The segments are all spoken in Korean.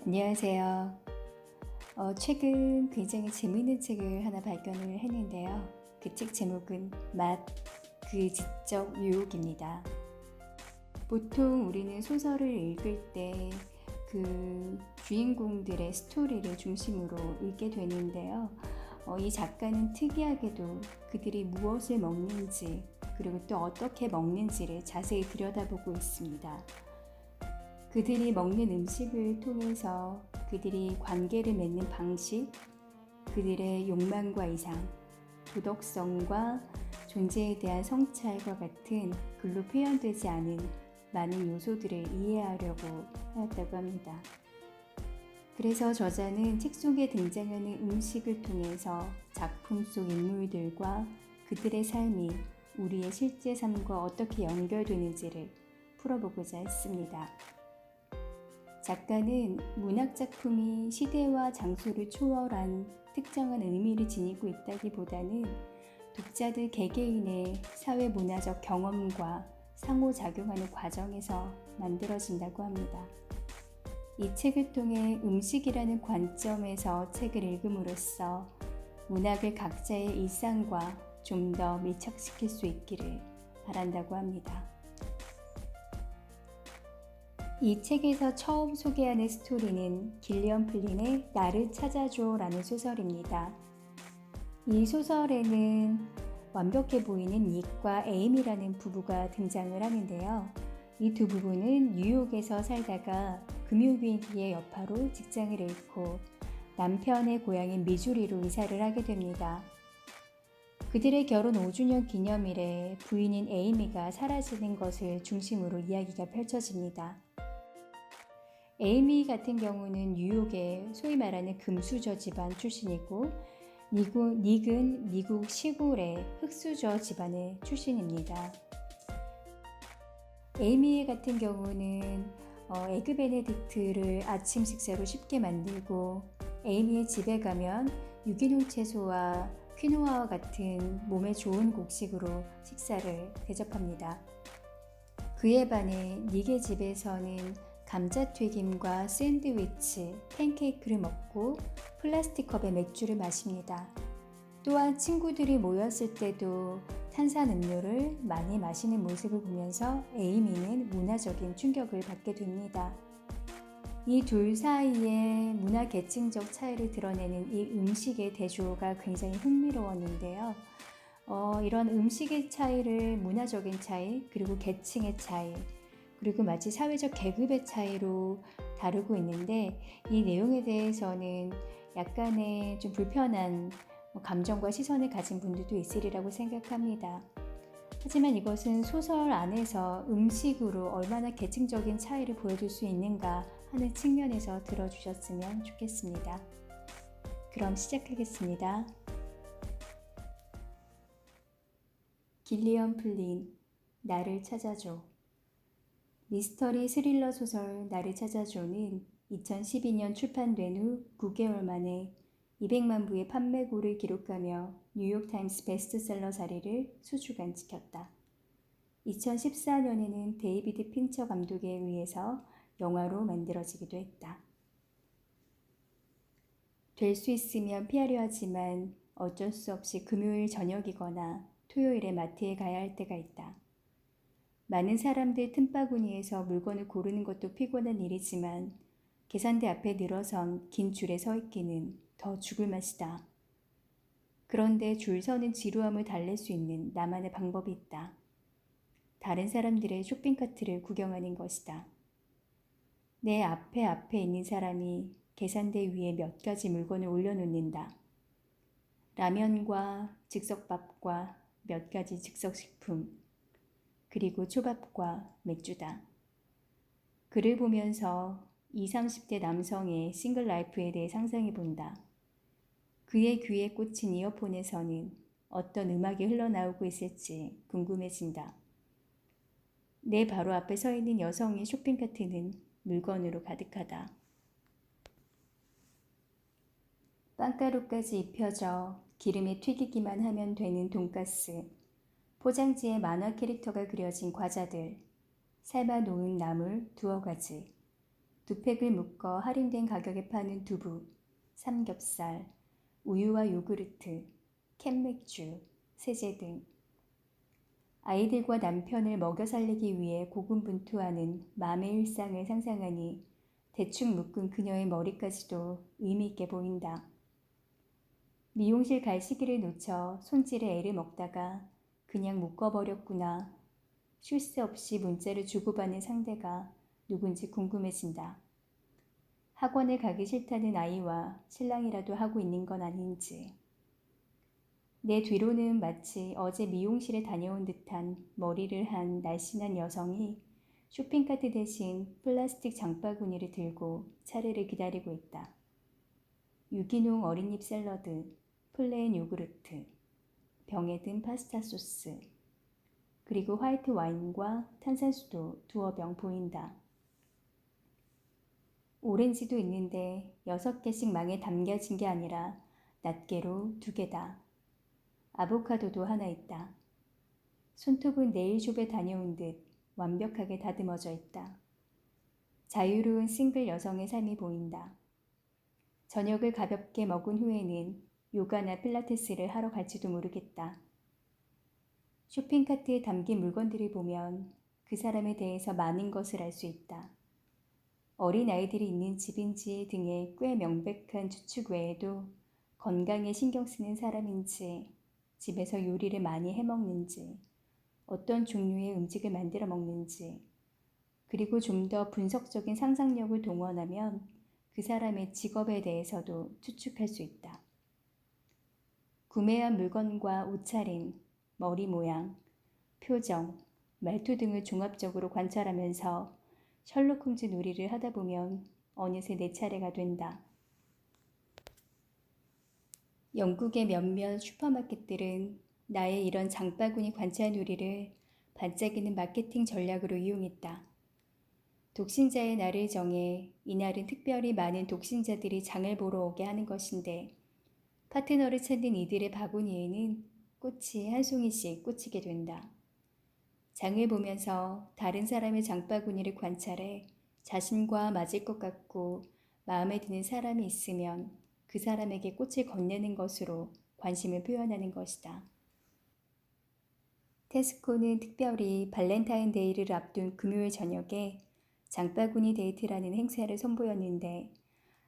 안녕하세요. 최근 굉장히 재미있는 책을 하나 발견을 했는데요. 그 책 제목은 맛, 그 지적 유혹입니다. 보통 우리는 소설을 읽을 때 그 주인공들의 스토리를 중심으로 읽게 되는데요. 이 작가는 특이하게도 그들이 무엇을 먹는지 그리고 또 어떻게 먹는지를 자세히 들여다보고 있습니다. 그들이 먹는 음식을 통해서 그들이 관계를 맺는 방식, 그들의 욕망과 이상, 도덕성과 존재에 대한 성찰과 같은 글로 표현되지 않은 많은 요소들을 이해하려고 하였다고 합니다. 그래서 저자는 책 속에 등장하는 음식을 통해서 작품 속 인물들과 그들의 삶이 우리의 실제 삶과 어떻게 연결되는지를 풀어보고자 했습니다. 작가는 문학작품이 시대와 장소를 초월한 특정한 의미를 지니고 있다기보다는 독자들 개개인의 사회문화적 경험과 상호작용하는 과정에서 만들어진다고 합니다. 이 책을 통해 음식이라는 관점에서 책을 읽음으로써 문학을 각자의 일상과 좀 더 밀착시킬 수 있기를 바란다고 합니다. 이 책에서 처음 소개하는 스토리는 길리엄 플린의 나를 찾아줘 라는 소설입니다. 이 소설에는 완벽해 보이는 닉과 에이미라는 부부가 등장을 하는데요. 이 두 부부는 뉴욕에서 살다가 금융위기의 여파로 직장을 잃고 남편의 고향인 미주리로 이사를 하게 됩니다. 그들의 결혼 5주년 기념일에 부인인 에이미가 사라지는 것을 중심으로 이야기가 펼쳐집니다. 에이미 같은 경우는 뉴욕의 소위 말하는 금수저 집안 출신이고 닉은 미국 시골의 흙수저 집안의 출신입니다. 에이미 같은 경우는 에그 베네딕트를 아침 식사로 쉽게 만들고 에이미의 집에 가면 유기농 채소와 퀴노아와 같은 몸에 좋은 곡식으로 식사를 대접합니다. 그에 반해 닉의 집에서는 감자튀김과 샌드위치, 팬케이크를 먹고 플라스틱 컵에 맥주를 마십니다. 또한 친구들이 모였을 때도 탄산음료를 많이 마시는 모습을 보면서 에이미는 문화적인 충격을 받게 됩니다. 이 둘 사이의 문화 계층적 차이를 드러내는 이 음식의 대조가 굉장히 흥미로웠는데요. 이런 음식의 차이를 문화적인 차이, 그리고 계층의 차이, 그리고 마치 사회적 계급의 차이로 다루고 있는데 이 내용에 대해서는 약간의 좀 불편한 감정과 시선을 가진 분들도 있으리라고 생각합니다. 하지만 이것은 소설 안에서 음식으로 얼마나 계층적인 차이를 보여줄 수 있는가 하는 측면에서 들어주셨으면 좋겠습니다. 그럼 시작하겠습니다. 길리엄 플린, 나를 찾아줘. 미스터리 스릴러 소설 나를 찾아줘는 2012년 출판된 후 9개월 만에 200만 부의 판매고를 기록하며 뉴욕타임스 베스트셀러 자리를 수주간 지켰다. 2014년에는 데이비드 핀처 감독에 의해서 영화로 만들어지기도 했다. 될 수 있으면 피하려 하지만 어쩔 수 없이 금요일 저녁이거나 토요일에 마트에 가야 할 때가 있다. 많은 사람들 틈바구니에서 물건을 고르는 것도 피곤한 일이지만 계산대 앞에 늘어선 긴 줄에 서 있기는 더 죽을 맛이다. 그런데 줄 서는 지루함을 달랠 수 있는 나만의 방법이 있다. 다른 사람들의 쇼핑카트를 구경하는 것이다. 내 앞에 있는 사람이 계산대 위에 몇 가지 물건을 올려놓는다. 라면과 즉석밥과 몇 가지 즉석식품, 그리고 초밥과 맥주다. 그를 보면서 20, 30대 남성의 싱글 라이프에 대해 상상해 본다. 그의 귀에 꽂힌 이어폰에서는 어떤 음악이 흘러나오고 있을지 궁금해진다. 내 바로 앞에 서 있는 여성의 쇼핑카트는 물건으로 가득하다. 빵가루까지 입혀져 기름에 튀기기만 하면 되는 돈가스, 포장지에 만화 캐릭터가 그려진 과자들, 삶아 놓은 나물 두어 가지, 두 팩을 묶어 할인된 가격에 파는 두부, 삼겹살, 우유와 요구르트, 캔맥주, 세제 등 아이들과 남편을 먹여 살리기 위해 고군분투하는 맘의 일상을 상상하니 대충 묶은 그녀의 머리까지도 의미 있게 보인다. 미용실 갈 시기를 놓쳐 손질에 애를 먹다가 그냥 묶어버렸구나. 쉴 새 없이 문자를 주고받는 상대가 누군지 궁금해진다. 학원에 가기 싫다는 아이와 신랑이라도 하고 있는 건 아닌지. 내 뒤로는 마치 어제 미용실에 다녀온 듯한 머리를 한 날씬한 여성이 쇼핑카트 대신 플라스틱 장바구니를 들고 차례를 기다리고 있다. 유기농 어린잎 샐러드, 플레인 요구르트, 병에 든 파스타 소스, 그리고 화이트 와인과 탄산수도 두어 병 보인다. 오렌지도 있는데 6개씩 망에 담겨진 게 아니라 낱개로 2개다. 아보카도도 하나 있다. 손톱은 네일숍에 다녀온 듯 완벽하게 다듬어져 있다. 자유로운 싱글 여성의 삶이 보인다. 저녁을 가볍게 먹은 후에는 요가나 필라테스를 하러 갈지도 모르겠다. 쇼핑카트에 담긴 물건들을 보면 그 사람에 대해서 많은 것을 알 수 있다. 어린 아이들이 있는 집인지 등의 꽤 명백한 추측 외에도 건강에 신경 쓰는 사람인지, 집에서 요리를 많이 해먹는지, 어떤 종류의 음식을 만들어 먹는지, 그리고 좀 더 분석적인 상상력을 동원하면 그 사람의 직업에 대해서도 추측할 수 있다. 구매한 물건과 옷차림, 머리 모양, 표정, 말투 등을 종합적으로 관찰하면서 셜록 홈즈 놀이를 하다 보면 어느새 내 차례가 된다. 영국의 몇몇 슈퍼마켓들은 나의 이런 장바구니 관찰 놀이를 반짝이는 마케팅 전략으로 이용했다. 독신자의 날을 정해 이날은 특별히 많은 독신자들이 장을 보러 오게 하는 것인데 파트너를 찾는 이들의 바구니에는 꽃이 한 송이씩 꽂히게 된다. 장을 보면서 다른 사람의 장바구니를 관찰해 자신과 맞을 것 같고 마음에 드는 사람이 있으면 그 사람에게 꽃을 건네는 것으로 관심을 표현하는 것이다. 테스코는 특별히 발렌타인데이를 앞둔 금요일 저녁에 장바구니 데이트라는 행사를 선보였는데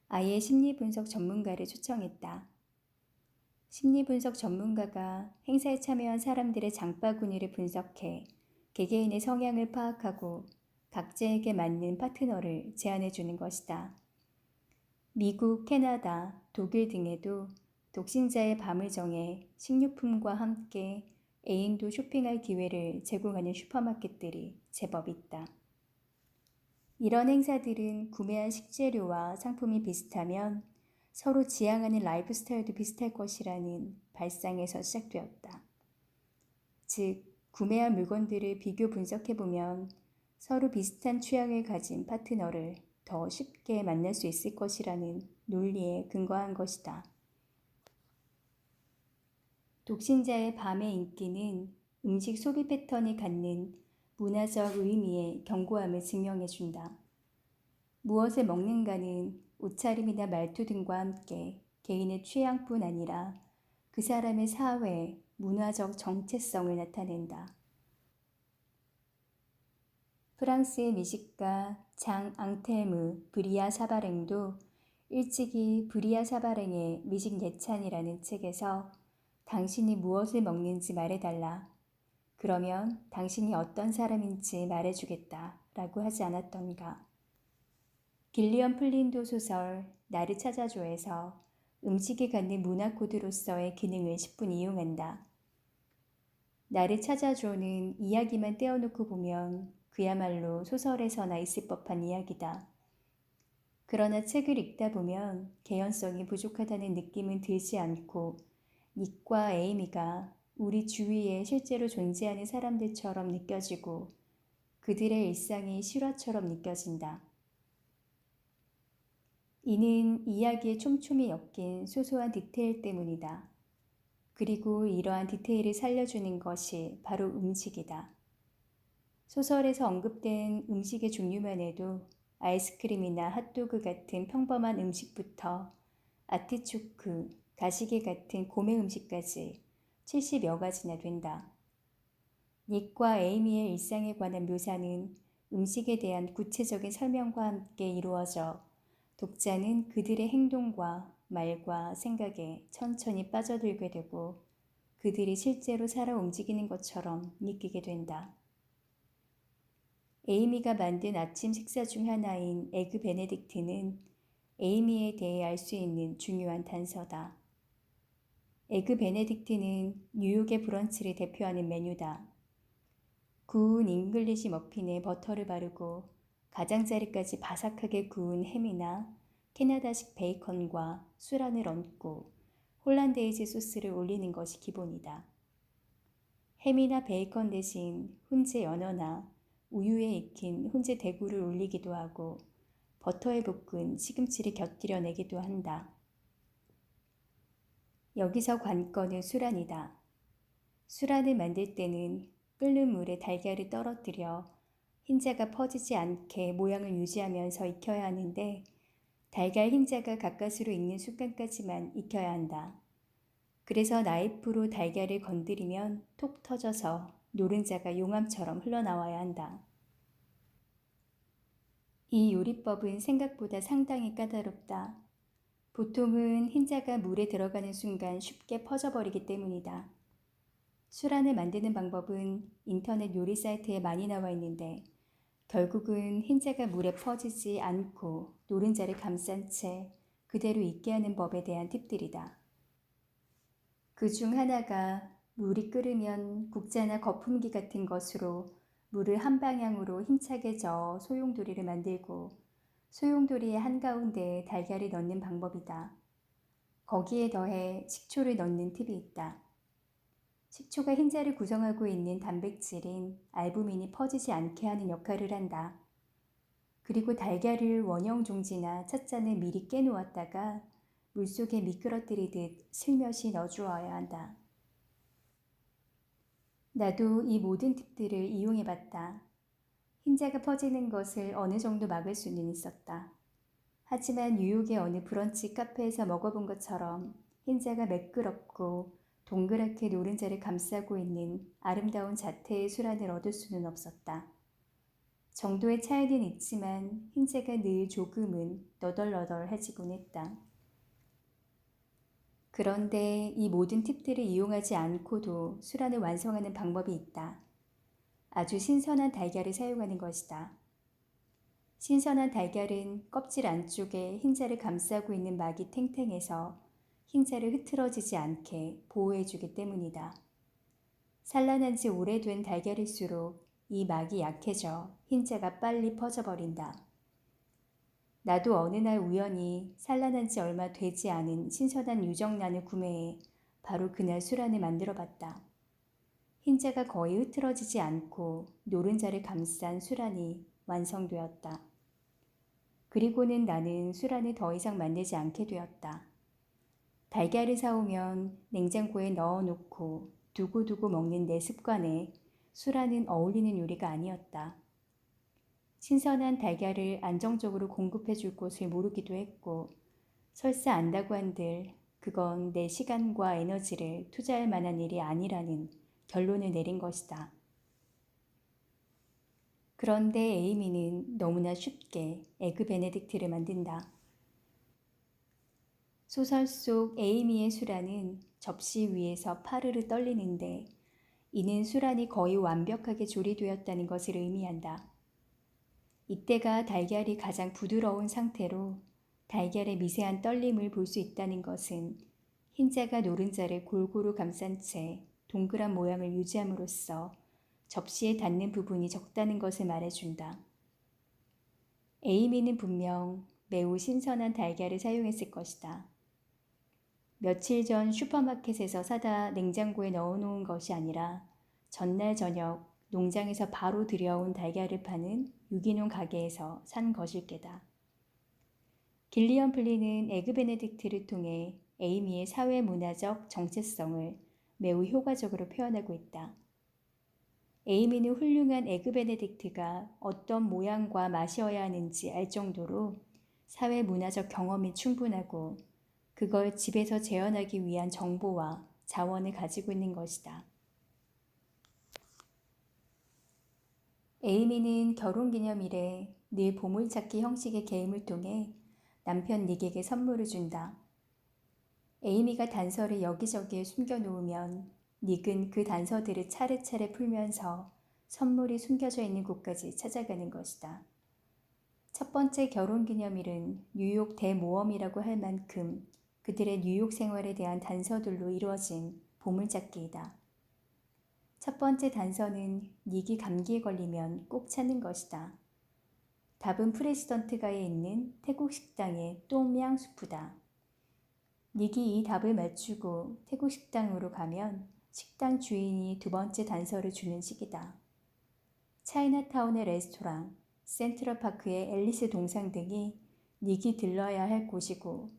아예 심리분석 전문가를 초청했다. 심리분석 전문가가 행사에 참여한 사람들의 장바구니를 분석해 개개인의 성향을 파악하고 각자에게 맞는 파트너를 제안해 주는 것이다. 미국, 캐나다, 독일 등에도 독신자의 밤을 정해 식료품과 함께 애인도 쇼핑할 기회를 제공하는 슈퍼마켓들이 제법 있다. 이런 행사들은 구매한 식재료와 상품이 비슷하면 서로 지향하는 라이프 스타일도 비슷할 것이라는 발상에서 시작되었다. 즉, 구매한 물건들을 비교 분석해보면 서로 비슷한 취향을 가진 파트너를 더 쉽게 만날 수 있을 것이라는 논리에 근거한 것이다. 독신자의 밤의 인기는 음식 소비 패턴이 갖는 문화적 의미의 견고함을 증명해준다. 무엇을 먹는가는 옷차림이나 말투 등과 함께 개인의 취향뿐 아니라 그 사람의 사회, 문화적 정체성을 나타낸다. 프랑스의 미식가 장 앙텔무 브리아 사바랭도 일찍이 브리아 사바랭의 미식 예찬이라는 책에서 당신이 무엇을 먹는지 말해달라. 그러면 당신이 어떤 사람인지 말해주겠다 라고 하지 않았던가. 길리엄 플린도 소설 나를 찾아줘에서 음식이 갖는 문화 코드로서의 기능을 10분 이용한다. 나를 찾아줘는 이야기만 떼어놓고 보면 그야말로 소설에서나 있을 법한 이야기다. 그러나 책을 읽다 보면 개연성이 부족하다는 느낌은 들지 않고 닉과 에이미가 우리 주위에 실제로 존재하는 사람들처럼 느껴지고 그들의 일상이 실화처럼 느껴진다. 이는 이야기에 촘촘히 엮인 소소한 디테일 때문이다. 그리고 이러한 디테일을 살려주는 것이 바로 음식이다. 소설에서 언급된 음식의 종류만 해도 아이스크림이나 핫도그 같은 평범한 음식부터 아티초크, 가시게 같은 고메 음식까지 70여 가지나 된다. 닉과 에이미의 일상에 관한 묘사는 음식에 대한 구체적인 설명과 함께 이루어져 독자는 그들의 행동과 말과 생각에 천천히 빠져들게 되고 그들이 실제로 살아 움직이는 것처럼 느끼게 된다. 에이미가 만든 아침 식사 중 하나인 에그 베네딕트는 에이미에 대해 알 수 있는 중요한 단서다. 에그 베네딕트는 뉴욕의 브런치를 대표하는 메뉴다. 구운 잉글리시 머핀에 버터를 바르고 가장자리까지 바삭하게 구운 햄이나 캐나다식 베이컨과 수란을 얹고 홀란데이즈 소스를 올리는 것이 기본이다. 햄이나 베이컨 대신 훈제 연어나 우유에 익힌 훈제 대구를 올리기도 하고 버터에 볶은 시금치를 곁들여 내기도 한다. 여기서 관건은 수란이다. 수란을 만들 때는 끓는 물에 달걀을 떨어뜨려 흰자가 퍼지지 않게 모양을 유지하면서 익혀야 하는데 달걀 흰자가 가까스로 익는 순간까지만 익혀야 한다. 그래서 나이프로 달걀을 건드리면 톡 터져서 노른자가 용암처럼 흘러나와야 한다. 이 요리법은 생각보다 상당히 까다롭다. 보통은 흰자가 물에 들어가는 순간 쉽게 퍼져버리기 때문이다. 수란을 만드는 방법은 인터넷 요리 사이트에 많이 나와 있는데 결국은 흰자가 물에 퍼지지 않고 노른자를 감싼 채 그대로 익게 하는 법에 대한 팁들이다. 그 중 하나가 물이 끓으면 국자나 거품기 같은 것으로 물을 한 방향으로 힘차게 저어 소용돌이를 만들고 소용돌이의 한가운데에 달걀을 넣는 방법이다. 거기에 더해 식초를 넣는 팁이 있다. 식초가 흰자를 구성하고 있는 단백질인 알부민이 퍼지지 않게 하는 역할을 한다. 그리고 달걀을 원형 종지나 찻잔에 미리 깨놓았다가 물속에 미끄러뜨리듯 슬며시 넣어주어야 한다. 나도 이 모든 팁들을 이용해봤다. 흰자가 퍼지는 것을 어느 정도 막을 수는 있었다. 하지만 뉴욕의 어느 브런치 카페에서 먹어본 것처럼 흰자가 매끄럽고 동그랗게 노른자를 감싸고 있는 아름다운 자태의 수란을 얻을 수는 없었다. 정도의 차이는 있지만 흰자가 늘 조금은 너덜너덜해지곤 했다. 그런데 이 모든 팁들을 이용하지 않고도 수란을 완성하는 방법이 있다. 아주 신선한 달걀을 사용하는 것이다. 신선한 달걀은 껍질 안쪽에 흰자를 감싸고 있는 막이 탱탱해서 흰자를 흐트러지지 않게 보호해주기 때문이다. 산란한 지 오래된 달걀일수록 이 막이 약해져 흰자가 빨리 퍼져버린다. 나도 어느 날 우연히 산란한 지 얼마 되지 않은 신선한 유정란을 구매해 바로 그날 수란을 만들어봤다. 흰자가 거의 흐트러지지 않고 노른자를 감싼 수란이 완성되었다. 그리고는 나는 수란을 더 이상 만들지 않게 되었다. 달걀을 사오면 냉장고에 넣어놓고 두고두고 먹는 내 습관에 수란은 어울리는 요리가 아니었다. 신선한 달걀을 안정적으로 공급해 줄 곳을 모르기도 했고 설사 안다고 한들 그건 내 시간과 에너지를 투자할 만한 일이 아니라는 결론을 내린 것이다. 그런데 에이미는 너무나 쉽게 에그 베네딕트를 만든다. 소설 속 에이미의 수란은 접시 위에서 파르르 떨리는데 이는 수란이 거의 완벽하게 조리되었다는 것을 의미한다. 이때가 달걀이 가장 부드러운 상태로 달걀의 미세한 떨림을 볼 수 있다는 것은 흰자가 노른자를 골고루 감싼 채 동그란 모양을 유지함으로써 접시에 닿는 부분이 적다는 것을 말해준다. 에이미는 분명 매우 신선한 달걀을 사용했을 것이다. 며칠 전 슈퍼마켓에서 사다 냉장고에 넣어놓은 것이 아니라 전날 저녁 농장에서 바로 들여온 달걀을 파는 유기농 가게에서 산 것일 게다. 길리언 플린은 에그 베네딕트를 통해 에이미의 사회문화적 정체성을 매우 효과적으로 표현하고 있다. 에이미는 훌륭한 에그 베네딕트가 어떤 모양과 맛이어야 하는지 알 정도로 사회 문화적 경험이 충분하고 그걸 집에서 재현하기 위한 정보와 자원을 가지고 있는 것이다. 에이미는 결혼기념일에 늘 보물찾기 형식의 게임을 통해 남편 닉에게 선물을 준다. 에이미가 단서를 여기저기에 숨겨놓으면 닉은 그 단서들을 차례차례 풀면서 선물이 숨겨져 있는 곳까지 찾아가는 것이다. 첫 번째 결혼기념일은 뉴욕 대모험이라고 할 만큼 그들의 뉴욕 생활에 대한 단서들로 이루어진 보물찾기이다. 첫 번째 단서는 닉이 감기에 걸리면 꼭 찾는 것이다. 답은 프레시던트가에 있는 태국 식당의 똠양 수프다. 닉이 이 답을 맞추고 태국 식당으로 가면 식당 주인이 두 번째 단서를 주는 식이다. 차이나타운의 레스토랑, 센트럴파크의 앨리스 동상 등이 닉이 들러야 할 곳이고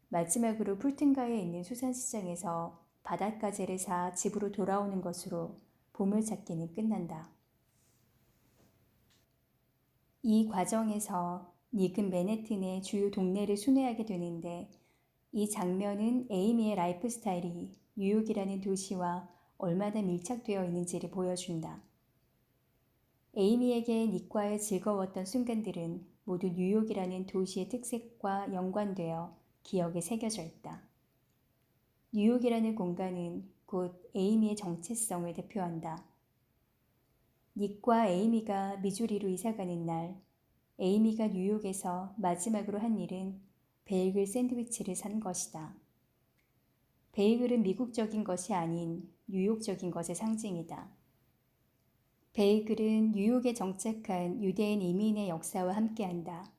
마지막으로 풀튼가에 있는 수산시장에서 바닷가재를 사 집으로 돌아오는 것으로 보물찾기는 끝난다. 이 과정에서 닉은 맨해튼의 주요 동네를 순회하게 되는데 이 장면은 에이미의 라이프 스타일이 뉴욕이라는 도시와 얼마나 밀착되어 있는지를 보여준다. 에이미에게 닉과의 즐거웠던 순간들은 모두 뉴욕이라는 도시의 특색과 연관되어 기억에 새겨져 있다. 뉴욕이라는 공간은 곧 에이미의 정체성을 대표한다. 닉과 에이미가 미주리로 이사가는 날, 에이미가 뉴욕에서 마지막으로 한 일은 베이글 샌드위치를 산 것이다. 베이글은 미국적인 것이 아닌 뉴욕적인 것의 상징이다. 베이글은 뉴욕에 정착한 유대인 이민의 역사와 함께한다.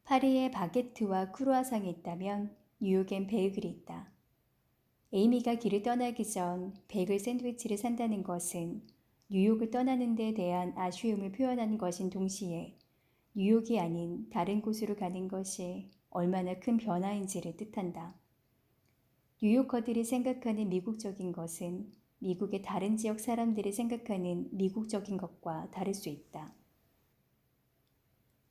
파리에 바게트와 크루아상이 있다면 뉴욕엔 베이글이 있다. 에이미가 길을 떠나기 전 베이글 샌드위치를 산다는 것은 뉴욕을 떠나는 데 대한 아쉬움을 표현하는 것인 동시에 뉴욕이 아닌 다른 곳으로 가는 것이 얼마나 큰 변화인지를 뜻한다. 뉴요커들이 생각하는 미국적인 것은 미국의 다른 지역 사람들이 생각하는 미국적인 것과 다를 수 있다.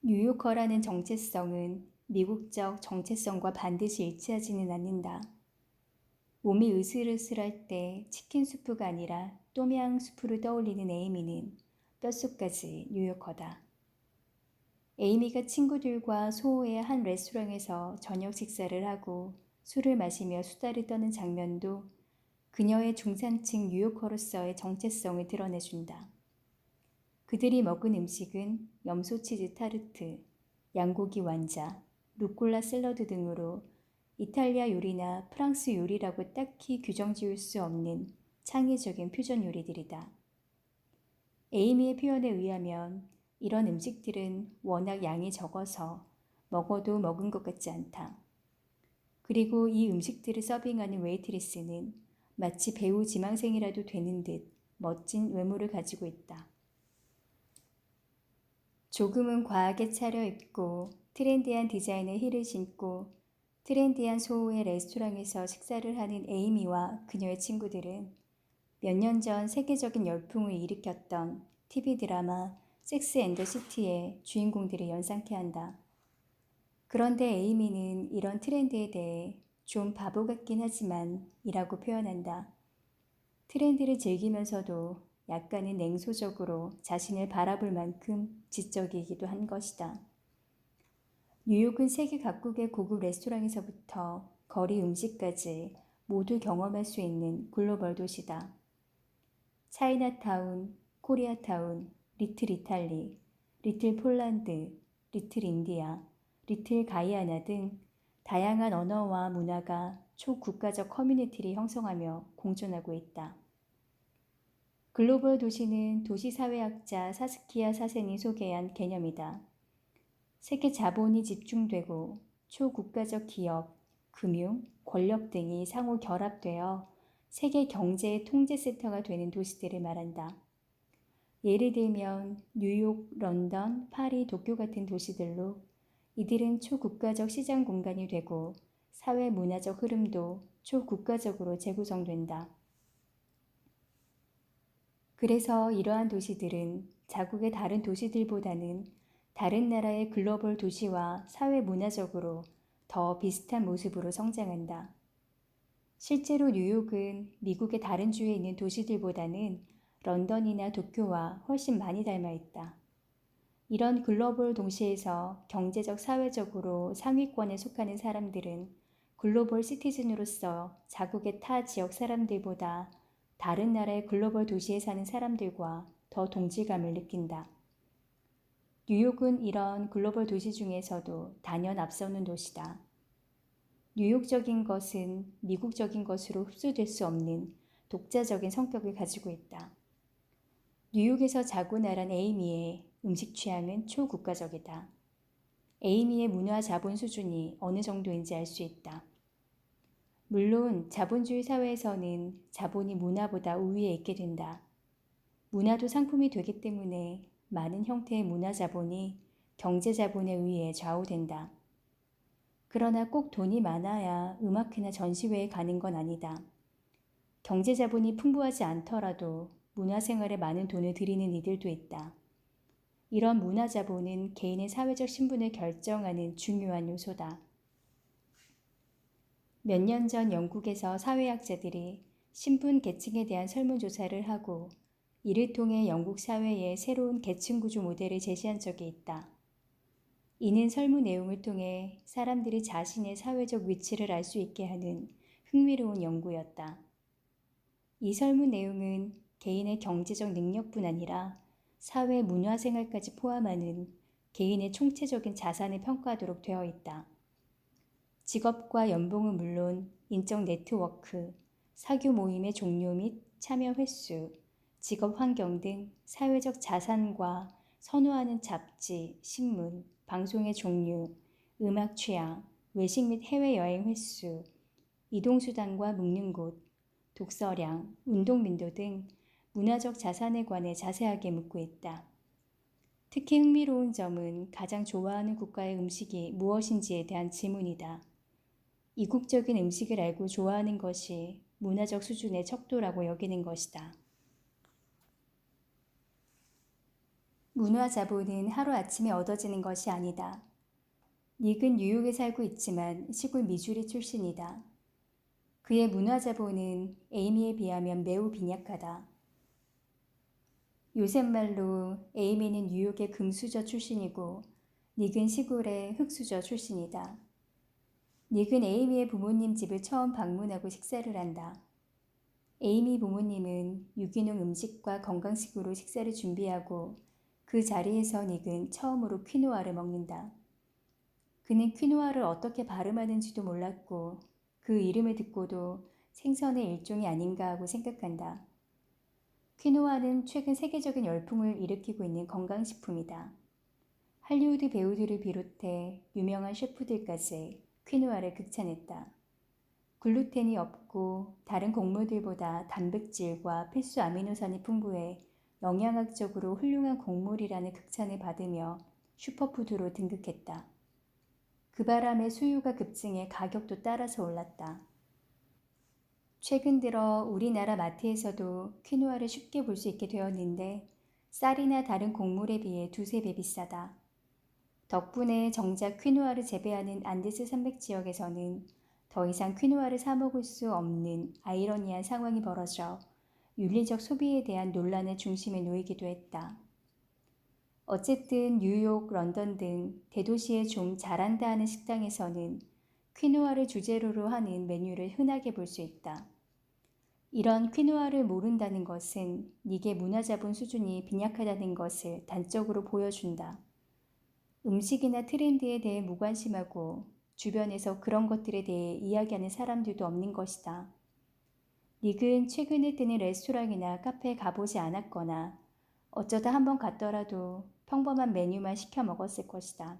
뉴요커라는 정체성은 미국적 정체성과 반드시 일치하지는 않는다. 몸이 으슬으슬할 때 치킨 수프가 아니라 똠양 수프를 떠올리는 에이미는 뼛속까지 뉴요커다. 에이미가 친구들과 소호의 한 레스토랑에서 저녁 식사를 하고 술을 마시며 수다를 떠는 장면도 그녀의 중산층 뉴요커로서의 정체성을 드러내준다. 그들이 먹은 음식은 염소치즈 타르트, 양고기 완자, 루꼴라 샐러드 등으로 이탈리아 요리나 프랑스 요리라고 딱히 규정 지을 수 없는 창의적인 퓨전 요리들이다. 에이미의 표현에 의하면 이런 음식들은 워낙 양이 적어서 먹어도 먹은 것 같지 않다. 그리고 이 음식들을 서빙하는 웨이트리스는 마치 배우 지망생이라도 되는 듯 멋진 외모를 가지고 있다. 조금은 과하게 차려입고 트렌디한 디자인의 힐을 신고 트렌디한 소호의 레스토랑에서 식사를 하는 에이미와 그녀의 친구들은 몇 년 전 세계적인 열풍을 일으켰던 TV 드라마 섹스 앤 더 시티의 주인공들을 연상케 한다. 그런데 에이미는 이런 트렌드에 대해 좀 바보 같긴 하지만 이라고 표현한다. 트렌드를 즐기면서도 약간은 냉소적으로 자신을 바라볼 만큼 지적이기도 한 것이다. 뉴욕은 세계 각국의 고급 레스토랑에서부터 거리 음식까지 모두 경험할 수 있는 글로벌 도시다. 차이나타운, 코리아타운, 리틀 이탈리, 리틀 폴란드, 리틀 인디아, 리틀 가이아나 등 다양한 언어와 문화가 초국가적 커뮤니티를 형성하며 공존하고 있다. 글로벌 도시는 도시사회학자 사스키아 사센이 소개한 개념이다. 세계 자본이 집중되고 초국가적 기업, 금융, 권력 등이 상호 결합되어 세계 경제의 통제센터가 되는 도시들을 말한다. 예를 들면 뉴욕, 런던, 파리, 도쿄 같은 도시들로 이들은 초국가적 시장 공간이 되고 사회 문화적 흐름도 초국가적으로 재구성된다. 그래서 이러한 도시들은 자국의 다른 도시들보다는 다른 나라의 글로벌 도시와 사회 문화적으로 더 비슷한 모습으로 성장한다. 실제로 뉴욕은 미국의 다른 주에 있는 도시들보다는 런던이나 도쿄와 훨씬 많이 닮아 있다. 이런 글로벌 도시에서 경제적, 사회적으로 상위권에 속하는 사람들은 글로벌 시티즌으로서 자국의 타 지역 사람들보다 다른 나라의 글로벌 도시에 사는 사람들과 더 동질감을 느낀다. 뉴욕은 이런 글로벌 도시 중에서도 단연 앞서는 도시다. 뉴욕적인 것은 미국적인 것으로 흡수될 수 없는 독자적인 성격을 가지고 있다. 뉴욕에서 자고 나란 에이미의 음식 취향은 초국가적이다. 에이미의 문화 자본 수준이 어느 정도인지 알 수 있다. 물론 자본주의 사회에서는 자본이 문화보다 우위에 있게 된다. 문화도 상품이 되기 때문에 많은 형태의 문화 자본이 경제 자본에 의해 좌우된다. 그러나 꼭 돈이 많아야 음악회나 전시회에 가는 건 아니다. 경제 자본이 풍부하지 않더라도 문화생활에 많은 돈을 들이는 이들도 있다. 이런 문화 자본은 개인의 사회적 신분을 결정하는 중요한 요소다. 몇 년 전 영국에서 사회학자들이 신분 계층에 대한 설문조사를 하고 이를 통해 영국 사회의 새로운 계층구조 모델을 제시한 적이 있다. 이는 설문 내용을 통해 사람들이 자신의 사회적 위치를 알 수 있게 하는 흥미로운 연구였다. 이 설문 내용은 개인의 경제적 능력뿐 아니라 사회 문화 생활까지 포함하는 개인의 총체적인 자산을 평가하도록 되어 있다. 직업과 연봉은 물론 인적 네트워크, 사교 모임의 종류 및 참여 횟수, 직업 환경 등 사회적 자산과 선호하는 잡지, 신문, 방송의 종류, 음악 취향, 외식 및 해외여행 횟수, 이동수단과 묵는 곳, 독서량, 운동빈도 등 문화적 자산에 관해 자세하게 묻고 있다. 특히 흥미로운 점은 가장 좋아하는 국가의 음식이 무엇인지에 대한 질문이다. 이국적인 음식을 알고 좋아하는 것이 문화적 수준의 척도라고 여기는 것이다. 문화 자본은 하루아침에 얻어지는 것이 아니다. 닉은 뉴욕에 살고 있지만 시골 미주리 출신이다. 그의 문화 자본은 에이미에 비하면 매우 빈약하다. 요새 말로 에이미는 뉴욕의 금수저 출신이고 닉은 시골의 흙수저 출신이다. 닉은 에이미의 부모님 집을 처음 방문하고 식사를 한다. 에이미 부모님은 유기농 음식과 건강식으로 식사를 준비하고 그 자리에서 닉은 처음으로 퀴노아를 먹는다. 그는 퀴노아를 어떻게 발음하는지도 몰랐고 그 이름을 듣고도 생선의 일종이 아닌가 하고 생각한다. 퀴노아는 최근 세계적인 열풍을 일으키고 있는 건강식품이다. 할리우드 배우들을 비롯해 유명한 셰프들까지 퀴노아를 극찬했다. 글루텐이 없고 다른 곡물들보다 단백질과 필수 아미노산이 풍부해 영양학적으로 훌륭한 곡물이라는 극찬을 받으며 슈퍼푸드로 등극했다. 그 바람에 수요가 급증해 가격도 따라서 올랐다. 최근 들어 우리나라 마트에서도 퀴노아를 쉽게 볼 수 있게 되었는데 쌀이나 다른 곡물에 비해 두세 배 비싸다. 덕분에 정작 퀴노아를 재배하는 안데스 산맥 지역에서는 더 이상 퀴노아를 사 먹을 수 없는 아이러니한 상황이 벌어져 윤리적 소비에 대한 논란의 중심에 놓이기도 했다. 어쨌든 뉴욕, 런던 등 대도시에 좀 잘한다 하는 식당에서는 퀴노아를 주재료로 하는 메뉴를 흔하게 볼 수 있다. 이런 퀴노아를 모른다는 것은 닉의 문화자본 수준이 빈약하다는 것을 단적으로 보여준다. 음식이나 트렌드에 대해 무관심하고 주변에서 그런 것들에 대해 이야기하는 사람들도 없는 것이다. 닉은 최근에 뜨는 레스토랑이나 카페에 가보지 않았거나 어쩌다 한번 갔더라도 평범한 메뉴만 시켜 먹었을 것이다.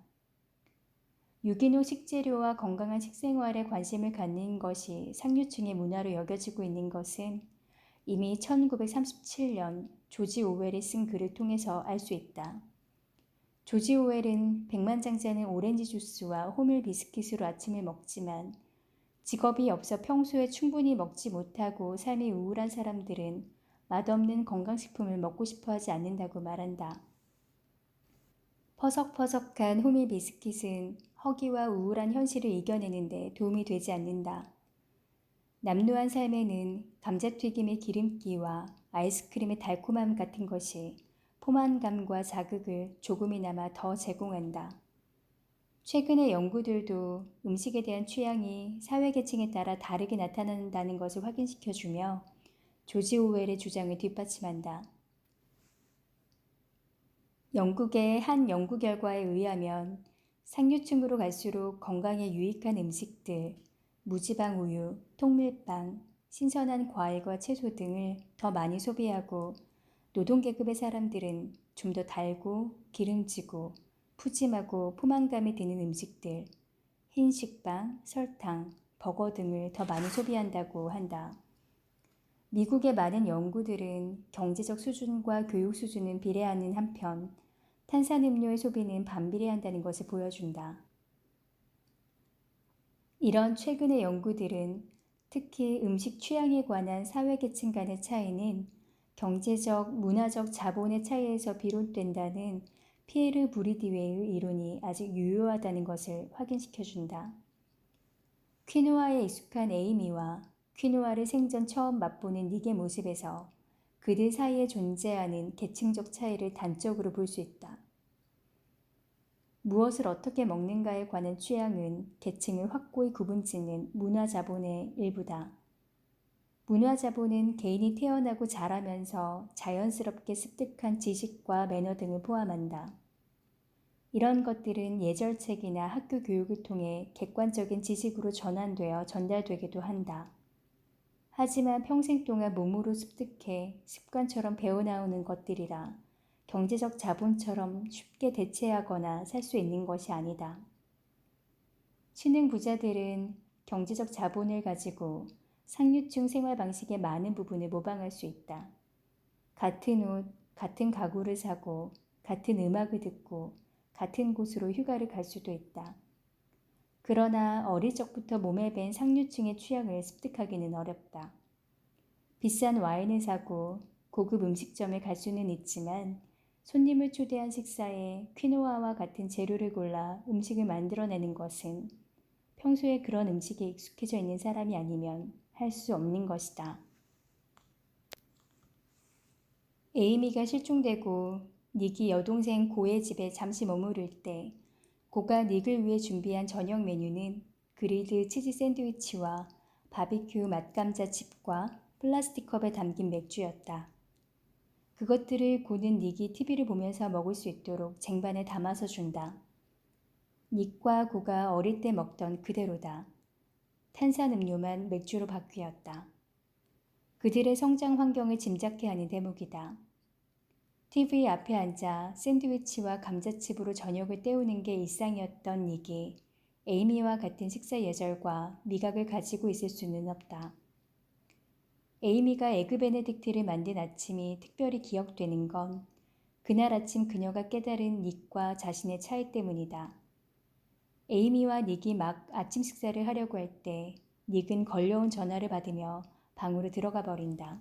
유기농 식재료와 건강한 식생활에 관심을 갖는 것이 상류층의 문화로 여겨지고 있는 것은 이미 1937년 조지 오웰이 쓴 글을 통해서 알 수 있다. 조지 오웰은 백만장자는 오렌지 주스와 호밀 비스킷으로 아침을 먹지만 직업이 없어 평소에 충분히 먹지 못하고 삶이 우울한 사람들은 맛없는 건강식품을 먹고 싶어 하지 않는다고 말한다. 퍼석퍼석한 호밀 비스킷은 허기와 우울한 현실을 이겨내는데 도움이 되지 않는다. 남루한 삶에는 감자튀김의 기름기와 아이스크림의 달콤함 같은 것이 포만감과 자극을 조금이나마 더 제공한다. 최근의 연구들도 음식에 대한 취향이 사회계층에 따라 다르게 나타난다는 것을 확인시켜주며 조지 오웰의 주장을 뒷받침한다. 영국의 한 연구 결과에 의하면 상류층으로 갈수록 건강에 유익한 음식들, 무지방 우유, 통밀빵, 신선한 과일과 채소 등을 더 많이 소비하고 노동계급의 사람들은 좀 더 달고 기름지고 푸짐하고 포만감이 드는 음식들, 흰 식빵, 설탕, 버거 등을 더 많이 소비한다고 한다. 미국의 많은 연구들은 경제적 수준과 교육 수준은 비례하는 한편 탄산음료의 소비는 반비례한다는 것을 보여준다. 이런 최근의 연구들은 특히 음식 취향에 관한 사회계층 간의 차이는 경제적, 문화적 자본의 차이에서 비롯된다는 피에르 부리디웨의 이론이 아직 유효하다는 것을 확인시켜준다. 퀴노아에 익숙한 에이미와 퀴노아를 생전 처음 맛보는 닉의 모습에서 그들 사이에 존재하는 계층적 차이를 단적으로 볼 수 있다. 무엇을 어떻게 먹는가에 관한 취향은 계층을 확고히 구분짓는 문화자본의 일부다. 문화자본은 개인이 태어나고 자라면서 자연스럽게 습득한 지식과 매너 등을 포함한다. 이런 것들은 예절책이나 학교 교육을 통해 객관적인 지식으로 전환되어 전달되기도 한다. 하지만 평생 동안 몸으로 습득해 습관처럼 배워나오는 것들이라 경제적 자본처럼 쉽게 대체하거나 살 수 있는 것이 아니다. 신흥 부자들은 경제적 자본을 가지고 상류층 생활 방식의 많은 부분을 모방할 수 있다. 같은 옷, 같은 가구를 사고, 같은 음악을 듣고, 같은 곳으로 휴가를 갈 수도 있다. 그러나 어릴 적부터 몸에 밴 상류층의 취향을 습득하기는 어렵다. 비싼 와인을 사고 고급 음식점에 갈 수는 있지만 손님을 초대한 식사에 퀴노아와 같은 재료를 골라 음식을 만들어내는 것은 평소에 그런 음식에 익숙해져 있는 사람이 아니면 할 수 없는 것이다. 에이미가 실종되고 닉이 여동생 고의 집에 잠시 머무를 때 고가 닉을 위해 준비한 저녁 메뉴는 그릴드 치즈 샌드위치와 바비큐 맛감자 칩과 플라스틱 컵에 담긴 맥주였다. 그것들을 고는 닉이 TV를 보면서 먹을 수 있도록 쟁반에 담아서 준다. 닉과 고가 어릴 때 먹던 그대로다. 탄산음료만 맥주로 바뀌었다. 그들의 성장 환경을 짐작케 하는 대목이다. TV 앞에 앉아 샌드위치와 감자칩으로 저녁을 때우는 게 일상이었던 닉이 에이미와 같은 식사 예절과 미각을 가지고 있을 수는 없다. 에이미가 에그 베네딕트를 만든 아침이 특별히 기억되는 건 그날 아침 그녀가 깨달은 닉과 자신의 차이 때문이다. 에이미와 닉이 막 아침 식사를 하려고 할 때 닉은 걸려온 전화를 받으며 방으로 들어가 버린다.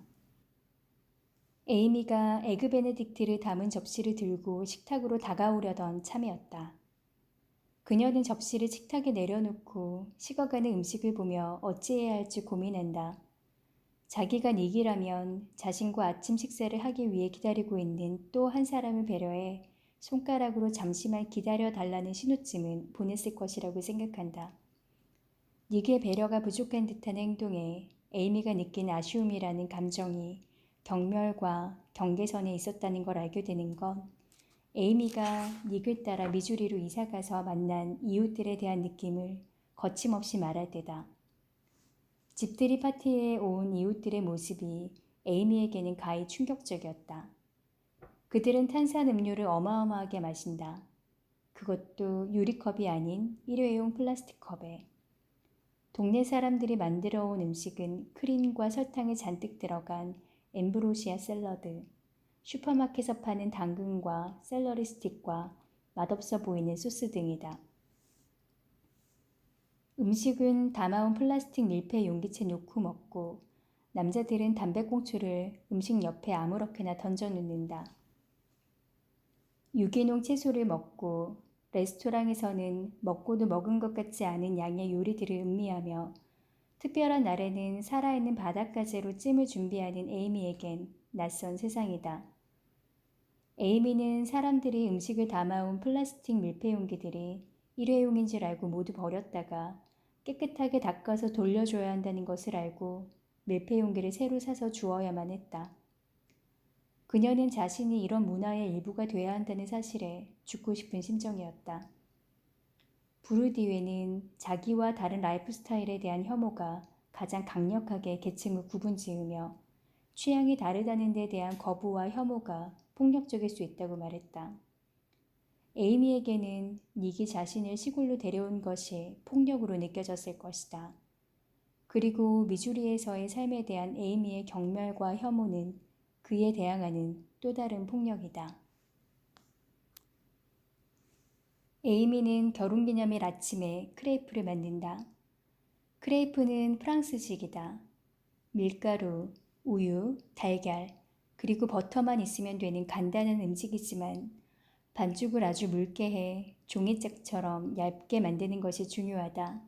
에이미가 에그 베네딕트를 담은 접시를 들고 식탁으로 다가오려던 참이었다. 그녀는 접시를 식탁에 내려놓고 식어가는 음식을 보며 어찌해야 할지 고민한다. 자기가 닉이라면 자신과 아침 식사를 하기 위해 기다리고 있는 또 한 사람을 배려해 손가락으로 잠시만 기다려달라는 신호쯤은 보냈을 것이라고 생각한다. 닉의 배려가 부족한 듯한 행동에 에이미가 느낀 아쉬움이라는 감정이 경멸과 경계선에 있었다는 걸 알게 되는 건 에이미가 닉을 따라 미주리로 이사가서 만난 이웃들에 대한 느낌을 거침없이 말할 때다. 집들이 파티에 온 이웃들의 모습이 에이미에게는 가히 충격적이었다. 그들은 탄산음료를 어마어마하게 마신다. 그것도 유리컵이 아닌 일회용 플라스틱 컵에. 동네 사람들이 만들어 온 음식은 크림과 설탕이 잔뜩 들어간 엠브로시아 샐러드, 슈퍼마켓에서 파는 당근과 샐러리 스틱과 맛없어 보이는 소스 등이다. 음식은 담아온 플라스틱 밀폐 용기채 놓고 먹고 남자들은 담배꽁초를 음식 옆에 아무렇게나 던져놓는다. 유기농 채소를 먹고 레스토랑에서는 먹고도 먹은 것 같지 않은 양의 요리들을 음미하며 특별한 날에는 살아있는 바닷가재로 찜을 준비하는 에이미에겐 낯선 세상이다. 에이미는 사람들이 음식을 담아온 플라스틱 밀폐용기들이 일회용인 줄 알고 모두 버렸다가 깨끗하게 닦아서 돌려줘야 한다는 것을 알고 밀폐용기를 새로 사서 주어야만 했다. 그녀는 자신이 이런 문화의 일부가 돼야 한다는 사실에 죽고 싶은 심정이었다. 부르디외는 자기와 다른 라이프 스타일에 대한 혐오가 가장 강력하게 계층을 구분지으며 취향이 다르다는 데 대한 거부와 혐오가 폭력적일 수 있다고 말했다. 에이미에게는 닉이 자신을 시골로 데려온 것이 폭력으로 느껴졌을 것이다. 그리고 미주리에서의 삶에 대한 에이미의 경멸과 혐오는 그에 대항하는 또 다른 폭력이다. 에이미는 결혼기념일 아침에 크레이프를 만든다. 크레이프는 프랑스식이다. 밀가루, 우유, 달걀, 그리고 버터만 있으면 되는 간단한 음식이지만 반죽을 아주 묽게 해 종이짝처럼 얇게 만드는 것이 중요하다.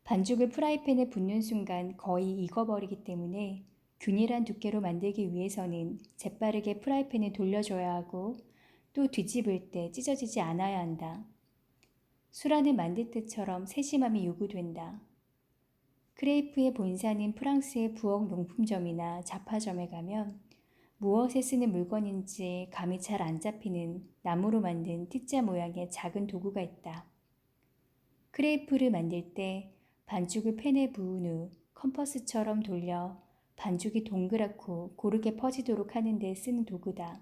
반죽을 프라이팬에 붓는 순간 거의 익어버리기 때문에 균일한 두께로 만들기 위해서는 재빠르게 프라이팬을 돌려줘야 하고 또 뒤집을 때 찢어지지 않아야 한다. 수란을 만들 때처럼 세심함이 요구된다. 크레이프의 본사는 프랑스의 부엌 용품점이나 잡화점에 가면 무엇에 쓰는 물건인지 감이 잘 안 잡히는 나무로 만든 T자 모양의 작은 도구가 있다. 크레이프를 만들 때 반죽을 팬에 부은 후 컴퍼스처럼 돌려 반죽이 동그랗고 고르게 퍼지도록 하는 데 쓰는 도구다.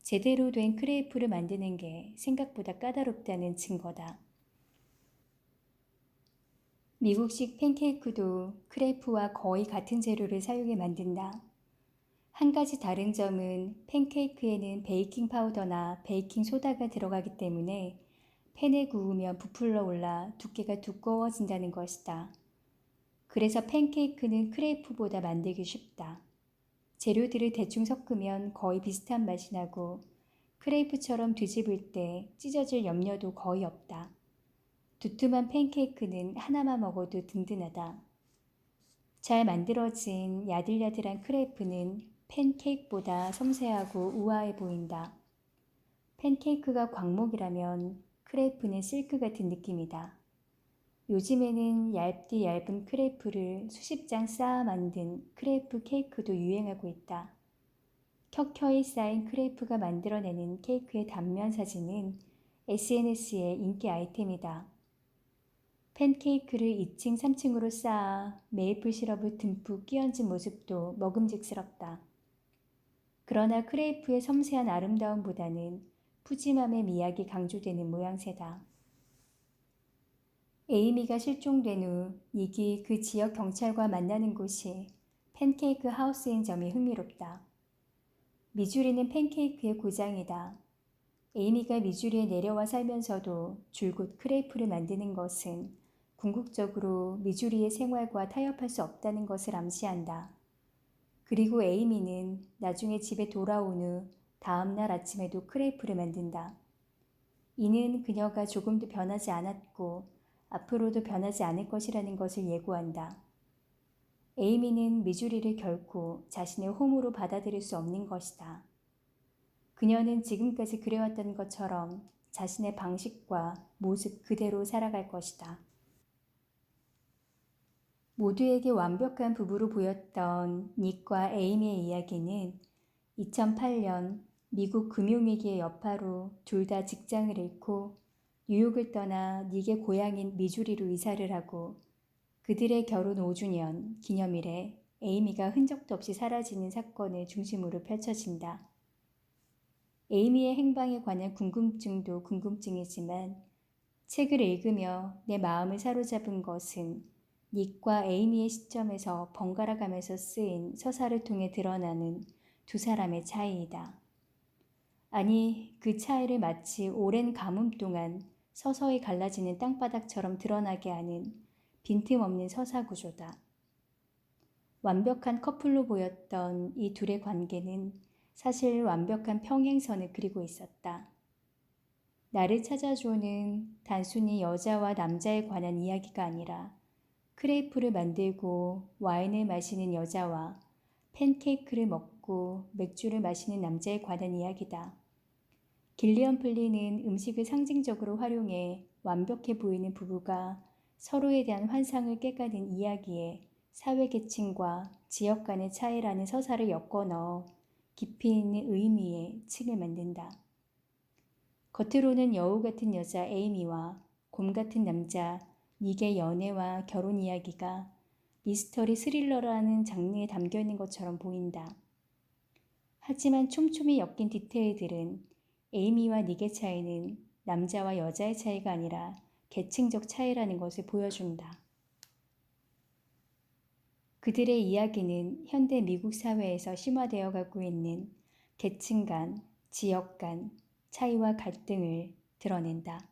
제대로 된 크레이프를 만드는 게 생각보다 까다롭다는 증거다. 미국식 팬케이크도 크레이프와 거의 같은 재료를 사용해 만든다. 한 가지 다른 점은 팬케이크에는 베이킹 파우더나 베이킹 소다가 들어가기 때문에 팬에 구우면 부풀러 올라 두께가 두꺼워진다는 것이다. 그래서 팬케이크는 크레이프보다 만들기 쉽다. 재료들을 대충 섞으면 거의 비슷한 맛이 나고 크레이프처럼 뒤집을 때 찢어질 염려도 거의 없다. 두툼한 팬케이크는 하나만 먹어도 든든하다. 잘 만들어진 야들야들한 크레이프는 팬케이크보다 섬세하고 우아해 보인다. 팬케이크가 광목이라면 크레이프는 실크 같은 느낌이다. 요즘에는 얇디 얇은 크레이프를 수십 장 쌓아 만든 크레이프 케이크도 유행하고 있다. 켜켜이 쌓인 크레이프가 만들어내는 케이크의 단면 사진은 SNS의 인기 아이템이다. 팬케이크를 2층, 3층으로 쌓아 메이플 시럽을 듬뿍 끼얹은 모습도 먹음직스럽다. 그러나 크레이프의 섬세한 아름다움보다는 푸짐함의 미학이 강조되는 모양새다. 에이미가 실종된 후 닉이 그 지역 경찰과 만나는 곳이 팬케이크 하우스인 점이 흥미롭다. 미주리는 팬케이크의 고장이다. 에이미가 미주리에 내려와 살면서도 줄곧 크레이프를 만드는 것은 궁극적으로 미주리의 생활과 타협할 수 없다는 것을 암시한다. 그리고 에이미는 나중에 집에 돌아온 후 다음날 아침에도 크레이프를 만든다. 이는 그녀가 조금도 변하지 않았고 앞으로도 변하지 않을 것이라는 것을 예고한다. 에이미는 미주리를 결코 자신의 홈으로 받아들일 수 없는 것이다. 그녀는 지금까지 그래왔던 것처럼 자신의 방식과 모습 그대로 살아갈 것이다. 모두에게 완벽한 부부로 보였던 닉과 에이미의 이야기는 2008년 미국 금융위기의 여파로 둘 다 직장을 잃고 뉴욕을 떠나 닉의 고향인 미주리로 이사를 하고 그들의 결혼 5주년 기념일에 에이미가 흔적도 없이 사라지는 사건을 중심으로 펼쳐진다. 에이미의 행방에 관한 궁금증도 궁금증이지만 책을 읽으며 내 마음을 사로잡은 것은 닉과 에이미의 시점에서 번갈아 가면서 쓰인 서사를 통해 드러나는 두 사람의 차이이다. 아니, 그 차이를 마치 오랜 가뭄 동안 서서히 갈라지는 땅바닥처럼 드러나게 하는 빈틈없는 서사 구조다. 완벽한 커플로 보였던 이 둘의 관계는 사실 완벽한 평행선을 그리고 있었다. 나를 찾아줘는 단순히 여자와 남자에 관한 이야기가 아니라 크레이프를 만들고 와인을 마시는 여자와 팬케이크를 먹고 맥주를 마시는 남자에 관한 이야기다. 길리언 플린은 음식을 상징적으로 활용해 완벽해 보이는 부부가 서로에 대한 환상을 깨가는 이야기에 사회계층과 지역 간의 차이라는 서사를 엮어 넣어 깊이 있는 의미의 층을 만든다. 겉으로는 여우 같은 여자 에이미와 곰 같은 남자 닉의 연애와 결혼 이야기가 미스터리 스릴러라는 장르에 담겨 있는 것처럼 보인다. 하지만 촘촘히 엮인 디테일들은 에이미와 닉의 차이는 남자와 여자의 차이가 아니라 계층적 차이라는 것을 보여준다. 그들의 이야기는 현대 미국 사회에서 심화되어 가고 있는 계층 간, 지역 간 차이와 갈등을 드러낸다.